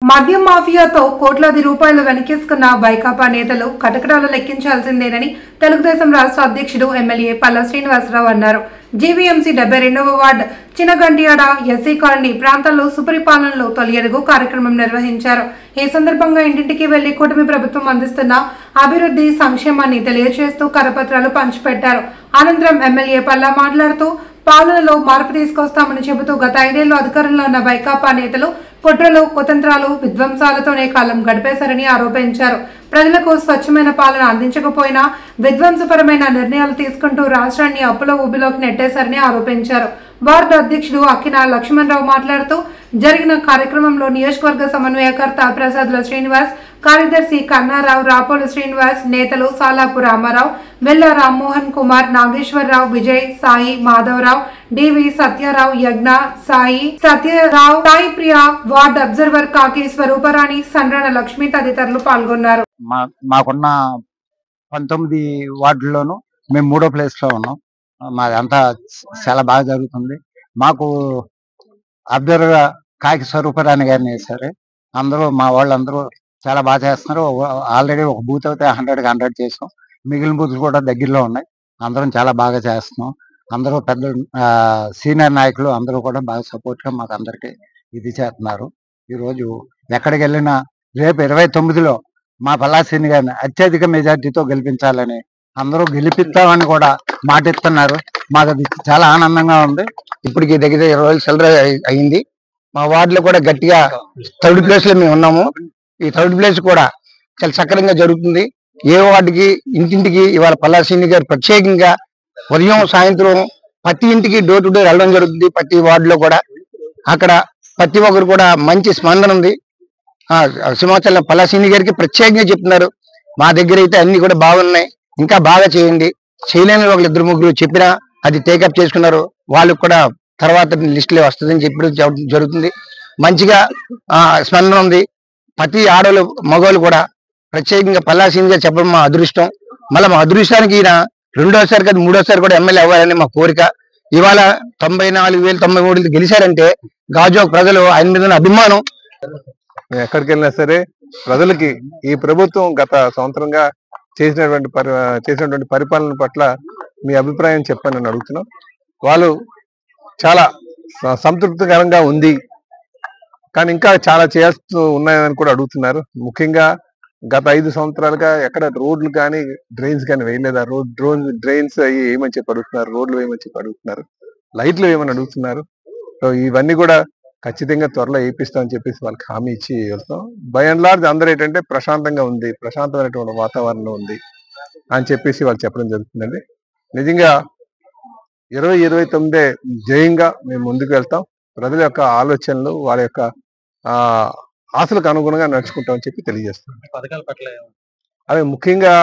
మద్యం మాఫియాతో కోట్లాది రూపాయలు వెనకేసుకున్న వైకాపా నేతలు కటకటాలు లెక్కించాల్సిందేనని తెలుగుదేశం రాష్ట్ర అధ్యక్షుడు ఎమ్మెల్యే పల్లా శ్రీనివాసరావు అన్నారు. జీవీఎంసీ 72వ వార్డు చినగంటియాడ ఎస్సీ కాలనీ ప్రాంతాల్లో సుపరిపాలనలో తొలి అడుగు కార్యక్రమం నిర్వహించారు. ఈ సందర్భంగా ఇంటింటికి వెళ్లి కూటమి ప్రభుత్వం అందిస్తున్న అభివృద్ధి సంక్షేమాన్ని తెలియజేస్తూ కరపత్రాలు పంచిపెట్టారు. అనంతరం ఎమ్మెల్యే పల్లా మాట్లాడుతూ పాలనలో మార్పు తీసుకొస్తామని చెబుతూ గత 5 ఏళ్లు అధికారంలో ఉన్న వైకాపా నేతలు కుట్రలు, కుతంత్రాలు, విధ్వంసాలతోనే కాలం గడిపేశారని ఆరోపించారు. ప్రజలకు స్వచ్ఛమైన పాలన అందించకపోయినా విధ్వంసపరమైన నిర్ణయాలు తీసుకుంటూ రాష్ట్రాన్ని అప్పుల ఊబిలోకి నెట్టేశారని ఆరోపించారు. వార్డు అధ్యక్షుడు అక్కిన లక్ష్మణరావు మాట్లాడుతూ జరిగిన కార్యక్రమంలో నియోజకవర్గ సమన్వయకర్త ప్రసాద్ల శ్రీనివాస్, కార్యదర్శి కన్నారావు, రాపోలు శ్రీనివాస్, నేతలు సాలాపు రామారావు, వెల్ల రామ్మోహన్ కుమార్, నాగేశ్వరరావు, విజయ్, సాయి, మాధవరావు, డివి సత్యారావు, యజ్ఞ, సాయి సత్యరావు, సాయి ప్రియ, వార్డు అబ్జర్వర్ కాకి స్వరూపరాణి, సండ్రాన లక్ష్మి తదితరులు పాల్గొన్నారు. మాకున్న 19 వార్డుల్లోనూ మేము 3వ ప్లేస్ లో ఉన్నాం. మాదంతా చాలా బాగా జరుగుతుంది. మాకు అబ్జర్వర్ కాకి స్వరూపరాణి గారిని వేశారు. అందరూ మా వాళ్ళందరూ చాలా బాగా చేస్తున్నారు. ఆల్రెడీ ఒక బూత్ అయితే 100కి 100 చేసాం. మిగిలిన బూత్లు కూడా దగ్గరలో ఉన్నాయి. అందరం చాలా బాగా చేస్తున్నాం. అందరూ పెద్ద సీనియర్ నాయకులు అందరూ కూడా బాగా సపోర్ట్గా మాకు అందరికీ ఇది చేస్తున్నారు. ఈరోజు ఎక్కడికి వెళ్ళినా రేపు 29లో మా పల్లాశ్రీని గారిని అత్యధిక మెజార్టీతో గెలిపించాలని అందరూ గెలిపిస్తామని కూడా మాటిస్తున్నారు. మాకు అది చాలా ఆనందంగా ఉంది. ఇప్పటికి దగ్గర 20 రోజులు సెలబ్రేట్ అయింది. మా వార్డులో కూడా గట్టిగా 3rd ప్లేస్ లో మేము ఉన్నాము. ఈ 3rd ప్లేస్ కూడా చాలా సక్రమంగా జరుగుతుంది. ఏ వార్డుకి ఇంటింటికి ఇవాళ పల్లాశ్రీని గారు ప్రత్యేకంగా ఉదయం సాయంత్రం ప్రతి ఇంటికి డోర్ టు డోర్ వెళ్ళడం జరుగుతుంది. ప్రతి వార్డులో కూడా అక్కడ ప్రతి ఒక్కరు కూడా మంచి స్పందన ఉంది. సింహాచలం పల్లాశ్రీని గారికి ప్రత్యేకంగా చెప్తున్నారు, మా దగ్గర అయితే అన్ని కూడా బాగున్నాయి, ఇంకా బాగా చేయండి. చేయలేని ఒకళ్ళు 2-3 చెప్పినా అది టేకప్ చేసుకున్నారు. వాళ్ళకు కూడా తర్వాత లిస్టులో వస్తుందని చెప్పడం జరుగుతుంది. మంచిగా స్పందన ఉంది. ప్రతి ఆడవాళ్ళు మగవాళ్ళు కూడా ప్రత్యేకంగా పల్లాశ్రీని గారు చెప్పడం మా అదృష్టం. మళ్ళీ మా అదృష్టానికి ఈయన 2వసారి కాదు 3వసారి కూడా ఎమ్మెల్యే అవ్వాలని మా కోరిక. ఇవాళ 94,093 గెలిచారంటే గాజువాక ప్రజలు ఆయన మీద అభిమానం. ఎక్కడికి వెళ్ళినా సరే ప్రజలకి ఈ ప్రభుత్వం గత సంవత్సరంగా చేసినటువంటి పరిపాలన పట్ల మీ అభిప్రాయం చెప్పని అడుగుతున్నాం. వాళ్ళు చాలా సంతృప్తికరంగా ఉంది, కానీ ఇంకా చాలా చేస్తూ ఉన్నాయని కూడా అడుగుతున్నారు. ముఖ్యంగా గత 5 సంవత్సరాలుగా ఎక్కడ రోడ్లు కానీ డ్రైన్స్ కానీ వేయలేదా? డ్రైన్స్ అవి ఏమని చెప్పి అడుగుతున్నారు, రోడ్లు వేయమని చెప్పి అడుగుతున్నారు, లైట్లు వేయమని అడుగుతున్నారు. సో ఇవన్నీ కూడా ఖచ్చితంగా త్వరలో వేయిస్తామని చెప్పేసి వాళ్ళకి హామీ ఇచ్చి వెళ్తాం. బై అండ్ లార్జ్ అందరూ ఏంటంటే ప్రశాంతంగా ఉంది, ప్రశాంతమైనటువంటి వాతావరణం ఉంది అని చెప్పేసి వాళ్ళు చెప్పడం జరుగుతుందండి. నిజంగా 2029 జయంగా మేము ముందుకు వెళ్తాం. ప్రజల యొక్క ఆలోచనలు వాళ్ళ యొక్క ఆశలకు అనుగుణంగా నడుచుకుంటామని చెప్పి తెలియజేస్తున్నాం. అదే ముఖ్యంగా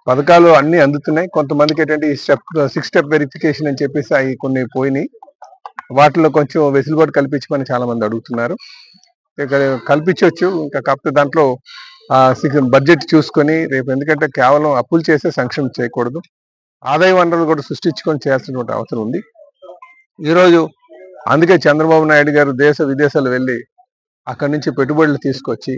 పథకాలు అన్ని అందుతున్నాయి. కొంతమందికి ఏంటంటే ఈ 6 స్టెప్ వెరిఫికేషన్ అని చెప్పేసి అవి కొన్ని పోయినాయి. వాటిలో కొంచెం వెసులుబాటు కల్పించమని చాలా మంది అడుగుతున్నారు. కల్పించవచ్చు, ఇంకా కాకపోతే దాంట్లో బడ్జెట్ చూసుకొని రేపు, ఎందుకంటే కేవలం అప్పులు చేసే సంక్షేమం చేయకూడదు, ఆదాయ వనరులు కూడా సృష్టించుకొని చేయాల్సినటువంటి అవసరం ఉంది. ఈరోజు అందుకే చంద్రబాబు నాయుడు గారు దేశ విదేశాలు వెళ్ళి అక్కడి నుంచి పెట్టుబడులు తీసుకొచ్చి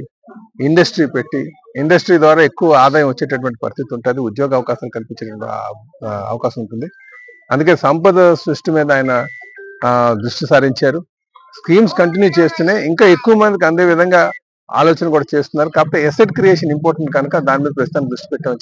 ఇండస్ట్రీ పెట్టి ఇండస్ట్రీ ద్వారా ఎక్కువ ఆదాయం వచ్చేటటువంటి పరిస్థితి ఉంటుంది, ఉద్యోగ అవకాశాలు కల్పించేటువంటి అవకాశం ఉంటుంది. అందుకే సంపద సృష్టి మీద ఆయన దృష్టి సారించారు. స్కీమ్స్ కంటిన్యూ చేస్తూనే ఇంకా ఎక్కువ మందికి అందే విధంగా ఆలోచన కూడా చేస్తున్నారు. కాకపోతే ఎసెట్ క్రియేషన్ ఇంపార్టెంట్ కనుక దాని మీద ప్రస్తుతానికి దృష్టి పెట్టాం.